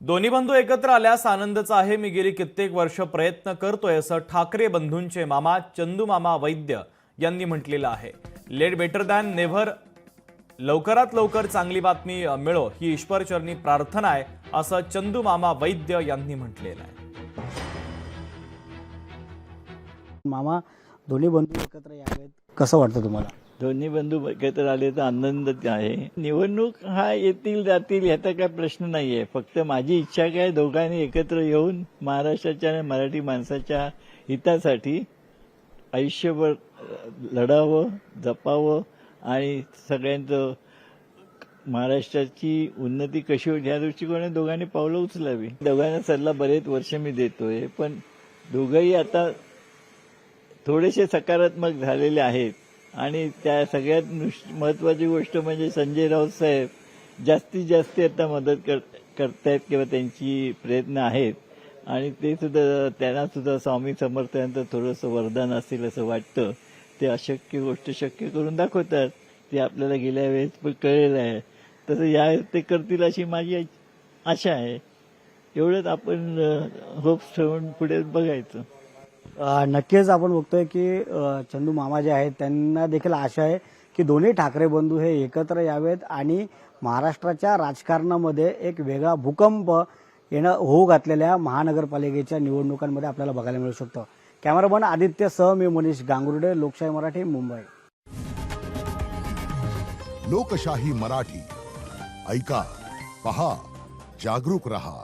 दोन्ही बंधू एकत्र आल्यास आनंदच आहे। मी गेली कित्येक वर्ष प्रयत्न करतोय असं ठाकरे बंधूंचे मामा चंदू मामा वैद्य यांनी म्हटलेलं आहे। लेट बेटर दॅन नेव्हर, लवकरात लवकर चांगली बातमी मिळो ही ईश्वरचरणी प्रार्थना आहे असं चंदू मामा वैद्य यांनी म्हटलेलं आहे। मामा, दोन्ही बंधू एकत्र यावेत, कसं वाटतं तुम्हाला? दोन्ही बंधू एकत्र आले तर आनंदच आहे। निवडणूक हा येतील जातील ह्याचा काय प्रश्न नाहीये, फक्त माझी इच्छा काय दोघांनी एकत्र येऊन महाराष्ट्राच्या आणि मराठी माणसाच्या हितासाठी आयुष्यभर लढावं, जपावं आणि सगळ्यांचं महाराष्ट्राची उन्नती कशी होईल या दृष्टिकोनाने दोघांनी पावलं उचलावी। दोघांना सल्ला बरेच वर्ष मी देतोय, पण दोघंही आता थोडेसे सकारात्मक झालेले आहेत आणि त्या सगळ्यात महत्वाची गोष्ट म्हणजे संजय राऊत साहेब जास्तीत जास्त आता मदत करतायत किंवा त्यांची प्रयत्न आहेत आणि ते सुद्धा त्यांना सुद्धा स्वामी समर्थांचं थोडंसं वरदान असेल असं वाटतं। ते अशक्य गोष्ट शक्य करून दाखवतात, ते आपल्याला गेल्या वेळेस पण कळलेलं आहे, तसं या ते करतील अशी माझी आशा आहे। एवढंच आपण होप्स ठेवून पुढे बघायचं। नक्कीच आपण बघतोय की चंदू मामा जे आहेत त्यांना देखील आशा आहे की दोन्ही ठाकरे बंधू हे एकत्र यावेत आणि महाराष्ट्राच्या राजकारणामध्ये एक वेगळा भूकंप होऊ घातलेल्या महानगरपालिकेच्या निवडणुकांमध्ये आपल्याला बघायला मिळू शकतो। कॅमेरामन आदित्य सह मी मनीष गांगुर्डे, लोकशाही मराठी, मुंबई। लोकशाही मराठी ऐका, पहा, जागरूक रहा।